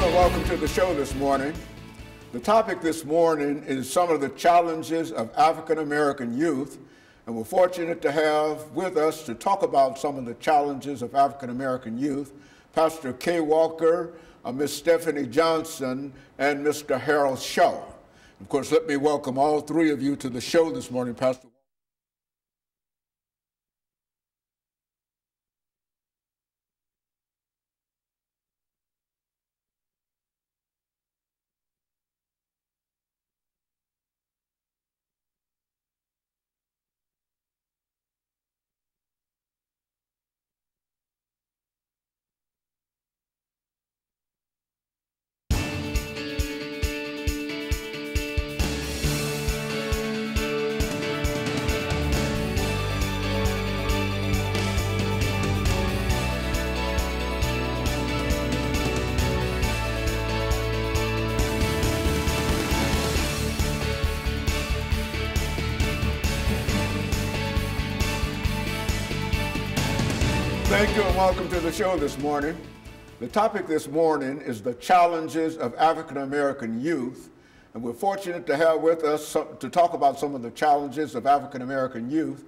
and welcome to the show this morning. The topic this morning is some of the challenges of African American youth, and we're fortunate to have with us to talk about some of the challenges of African American youth, Pastor Kay Walker, Miss Stephanie Johnson, and Mr. Harold Shaw. Of course, let me welcome all three of you to the show this morning, Pastor. Thank you and welcome to the show this morning. The topic this morning is the challenges of African American youth, and we're fortunate to have with us to talk about some of the challenges of African American youth,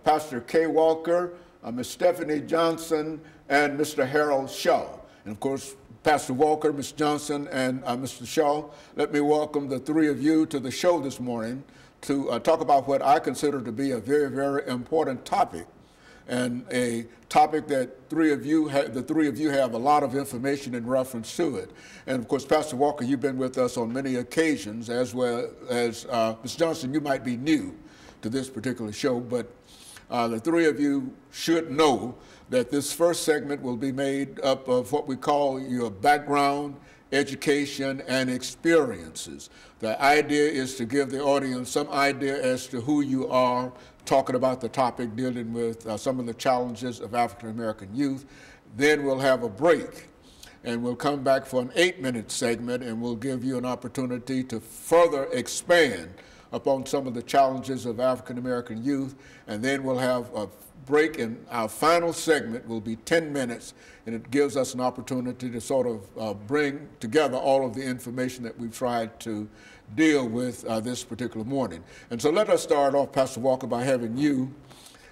Pastor Kay Walker, Ms. Stephanie Johnson, and Mr. Harold Shaw. And of course, Pastor Walker, Ms. Johnson, and Mr. Shaw, let me welcome the three of you to the show this morning to talk about what I consider to be a very, very important topic, and a topic that the three of you have a lot of information in reference to it. And of course, Pastor Walker, you've been with us on many occasions, as well as Ms. Johnson, you might be new to this particular show, but the three of you should know that this first segment will be made up of what we call your background, education, and experiences. The idea is to give the audience some idea as to who you are, talking about the topic dealing with some of the challenges of African American youth. Then we'll have a break, and we'll come back for an 8-minute segment, and we'll give you an opportunity to further expand upon some of the challenges of African American youth, and then we'll have a break, and our final segment will be 10 minutes, and it gives us an opportunity to sort of bring together all of the information that we've tried to deal with this particular morning. And so let us start off, Pastor Walker, by having you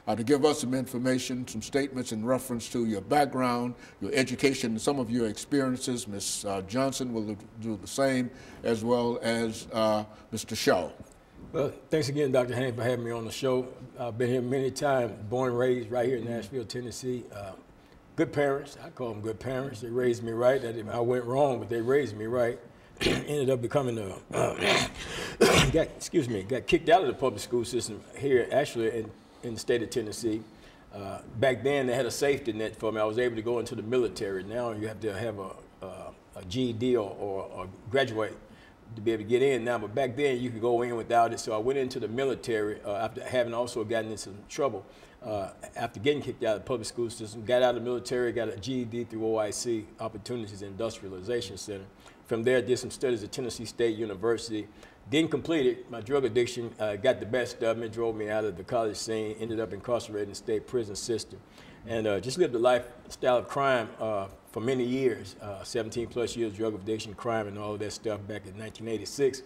to give us some information, some statements in reference to your background, your education, and some of your experiences. Ms. Johnson will do the same, as well as Mr. Shaw. Well, thanks again, Dr. Hank, for having me on the show. I've been here many times, born and raised right here in Nashville, Tennessee. Good parents, I call them good parents. They raised me right. I went wrong, but they raised me right. Ended up becoming got kicked out of the public school system here, actually, in the state of Tennessee. Back then, they had a safety net for me. I was able to go into the military. Now you have to have a GED or graduate to be able to get in now, but back then you could go in without it. So I went into the military after having also gotten into some trouble. After getting kicked out of the public school system, got out of the military, got a GED through OIC, Opportunities Industrialization Center. From there, did some studies at Tennessee State University. Didn't complete it. My drug addiction got the best of me, drove me out of the college scene, ended up incarcerated in the state prison system. And just lived a lifestyle of crime for many years, 17 plus years drug addiction, crime, and all of that stuff back in 1986. To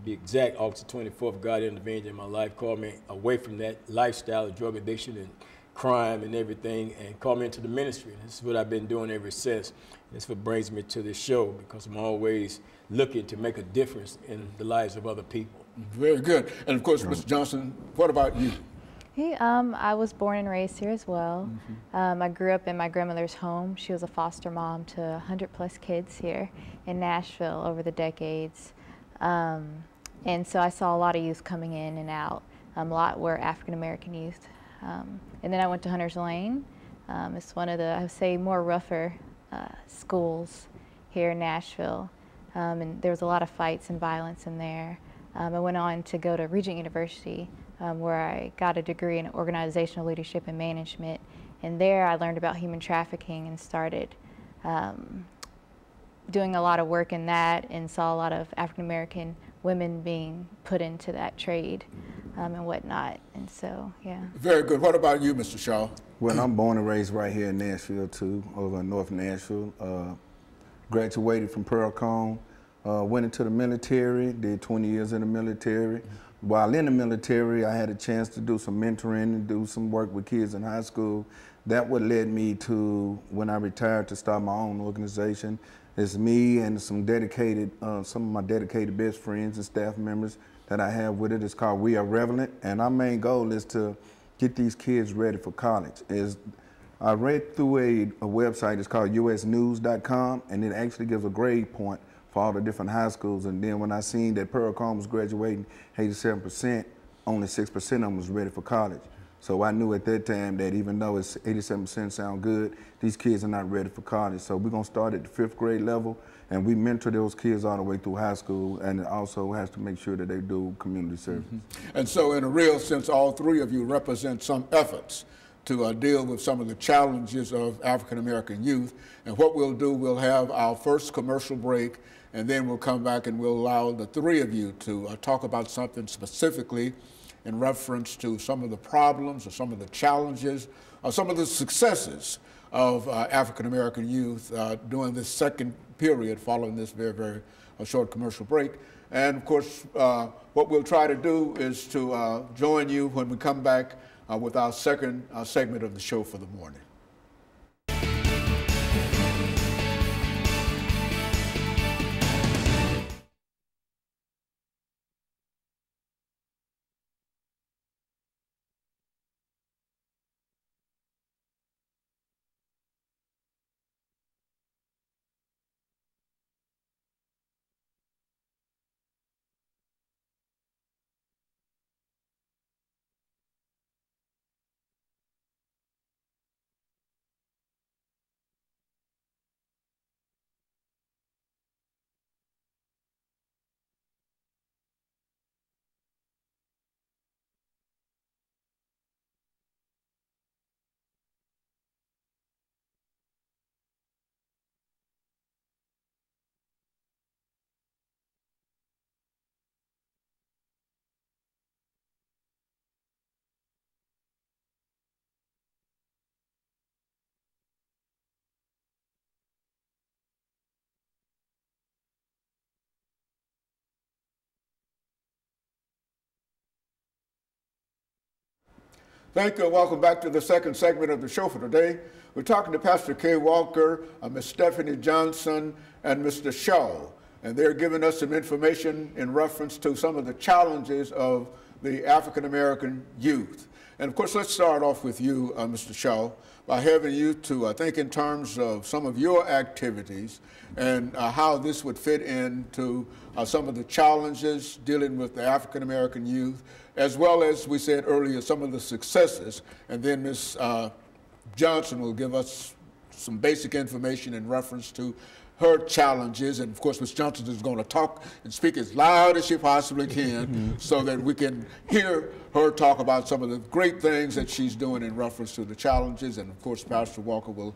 be exact, August 24th, God intervened in my life, called me away from that lifestyle of drug addiction and crime and everything, and called me into the ministry. And this is what I've been doing ever since. That's what brings me to this show, because I'm always looking to make a difference in the lives of other people. Very good. And of course, Mr. Johnson, what about you? Hey, I was born and raised here as well. I grew up in my grandmother's home. She was a foster mom to 100+ kids here in Nashville over the decades. And so I saw a lot of youth coming in and out. A lot were African American youth. And then I went to Hunter's Lane. It's one of the, I would say, more rougher schools here in Nashville. And there was a lot of fights and violence in there. I went on to go to Regent University, where I got a degree in organizational leadership and management. And there I learned about human trafficking and started doing a lot of work in that, and saw a lot of African American women being put into that trade and whatnot. And so, yeah. Very good. What about you, Mr. Shaw? Well, I'm born and raised right here in Nashville too, over in North Nashville. graduated from Pearl-Cohn, went into the military, did 20 years in the military. While in the military, I had a chance to do some mentoring and do some work with kids in high school. That what led me to, when I retired, to start my own organization. It's me and some of my dedicated best friends and staff members that I have with it. It's called We Are Relevant, and our main goal is to get these kids ready for college. I read through a website, it's called usnews.com, and it actually gives a grade point for all the different high schools. And then when I seen that Pearl-Cohn was graduating 87%, only 6% of them was ready for college. So I knew at that time that even though it's 87% sound good, these kids are not ready for college. So we're gonna start at the 5th grade level, and we mentor those kids all the way through high school, and it also has to make sure that they do community service. And so in a real sense, all three of you represent some efforts to deal with some of the challenges of African American youth. And what we'll do, we'll have our first commercial break, and then we'll come back and we'll allow the three of you to talk about something specifically in reference to some of the problems or some of the challenges or some of the successes of African American youth during this second period following this very, very short commercial break. And of course, what we'll try to do is to join you when we come back with our second segment of the show for the morning. Thank you and welcome back to the second segment of the show for today. We're talking to Pastor Kay Walker, Ms. Stephanie Johnson, and Mr. Shaw. And they're giving us some information in reference to some of the challenges of the African American youth. And of course, let's start off with you, Mr. Shaw, by having you to think in terms of some of your activities and how this would fit into some of the challenges dealing with the African American youth, as well as we said earlier, some of the successes. And then Ms. Johnson will give us some basic information in reference to her challenges. And of course, Ms. Johnson is going to talk and speak as loud as she possibly can so that we can hear her talk about some of the great things that she's doing in reference to the challenges. And of course, Pastor Walker will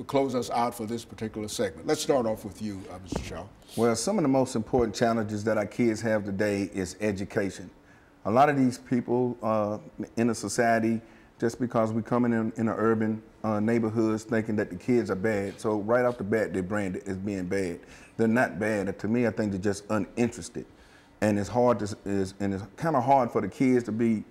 close us out for this particular segment. Let's start off with you, Mr. Shaw. Well, some of the most important challenges that our kids have today is education. A lot of these people in a society, just because we come in an urban neighborhoods thinking that the kids are bad, so right off the bat they're branded as being bad. They're not bad. To me, I think they're just uninterested, and it's hard to, and it's kind of hard for the kids to be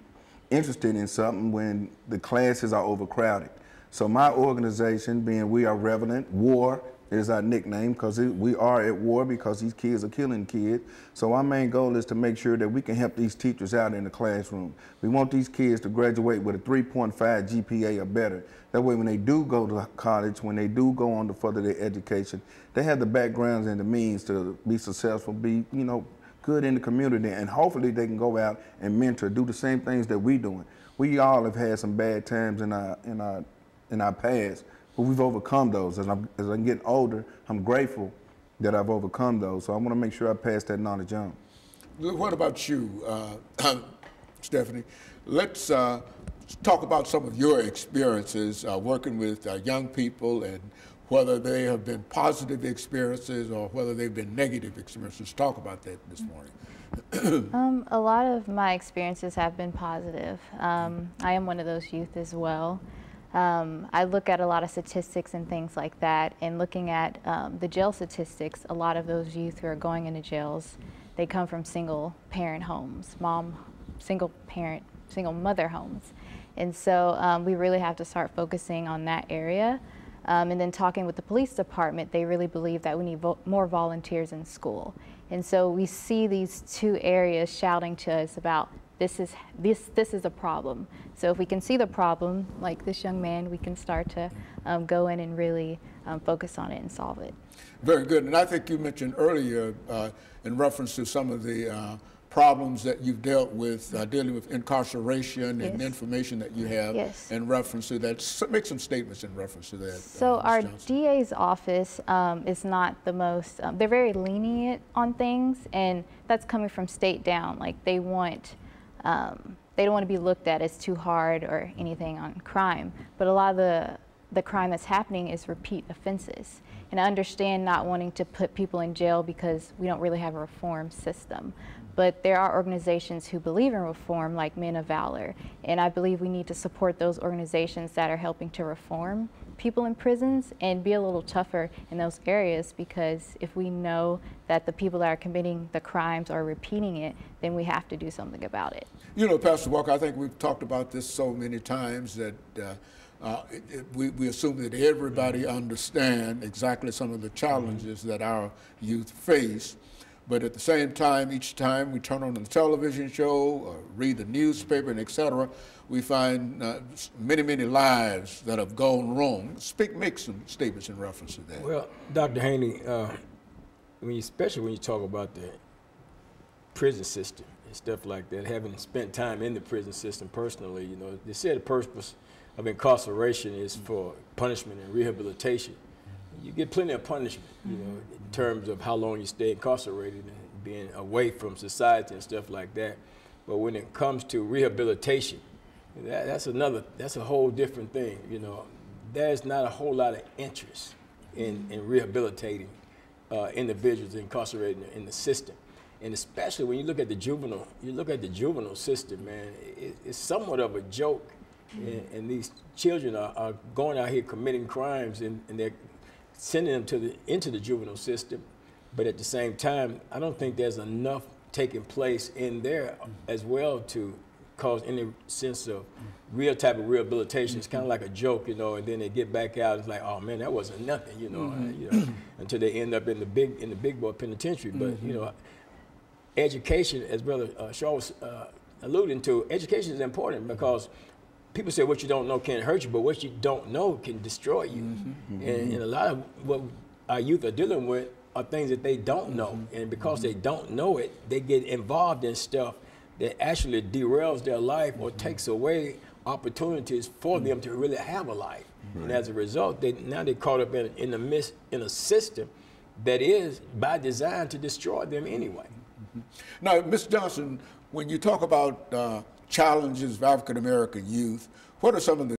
interested in something when the classes are overcrowded. So my organization, being We Are Relevant, War is our nickname, because we are at war because these kids are killing kids. So our main goal is to make sure that we can help these teachers out in the classroom. We want these kids to graduate with a 3.5 GPA or better. That way when they do go to college, when they do go on to further their education, they have the backgrounds and the means to be successful, be, you know, good in the community, and hopefully they can go out and mentor, do the same things that we're doing. We all have had some bad times in our past, but we've overcome those. As I'm getting older, I'm grateful that I've overcome those. So I want to make sure I pass that knowledge on. What about you, Stephanie? Let's talk about some of your experiences working with young people, and whether they have been positive experiences or whether they've been negative experiences. Talk about that this morning. A lot of my experiences have been positive. I am one of those youth as well. I look at a lot of statistics and things like that, and looking at the jail statistics, a lot of those youth who are going into jails, they come from single parent homes, single mother homes. And so we really have to start focusing on that area. And then talking with the police department, they really believe that we need more volunteers in school. And so we see these two areas shouting to us about this is a problem. So if we can see the problem, like this young man, we can start to go in and really focus on it and solve it. Very good. And I think you mentioned earlier in reference to some of the problems that you've dealt with, dealing with incarceration and information that you have in reference to that. So make some statements in reference to that. So our DA's office is not the most, they're very lenient on things, and that's coming from state down. Like they don't want to be looked at as too hard or anything on crime, but a lot of the crime that's happening is repeat offenses. And I understand not wanting to put people in jail because we don't really have a reform system. But there are organizations who believe in reform, like Men of Valor, and I believe we need to support those organizations that are helping to reform people in prisons and be a little tougher in those areas, because if we know that the people that are committing the crimes are repeating it, then we have to do something about it. You know, Pastor Walker, I think we've talked about this so many times that we assume that everybody understands exactly some of the challenges that our youth face. But at the same time, each time we turn on the television show or read the newspaper and et cetera, we find many, many lives that have gone wrong. Make some statements in reference to that. Well, Dr. Haney, especially when you talk about the prison system and stuff like that, having spent time in the prison system personally, you know, they say the purpose of incarceration is for punishment and rehabilitation. You get plenty of punishment, you know, in terms of how long you stay incarcerated and being away from society and stuff like that. But when it comes to rehabilitation, that's a whole different thing. You know, there's not a whole lot of interest in rehabilitating individuals incarcerated in the system. And especially when you look at the juvenile system, man, it's somewhat of a joke. And these children are going out here committing crimes, and they're sending them into the juvenile system. But at the same time, I don't think there's enough taking place in there as well to cause any sense of real type of rehabilitation. It's kind of like a joke, you know, and then they get back out. It's like, oh man, that wasn't nothing, you know, until they end up in the big boy penitentiary. But you know, education, as Brother Shaw was alluding to, education is important, because people say what you don't know can't hurt you, but what you don't know can destroy you. And a lot of what our youth are dealing with are things that they don't know. And because they don't know it, they get involved in stuff that actually derails their life or takes away opportunities for them to really have a life. And as a result, now they're caught up in a system that is by design to destroy them anyway. Now, Ms. Johnson, when you talk about challenges of African American youth, what are some of the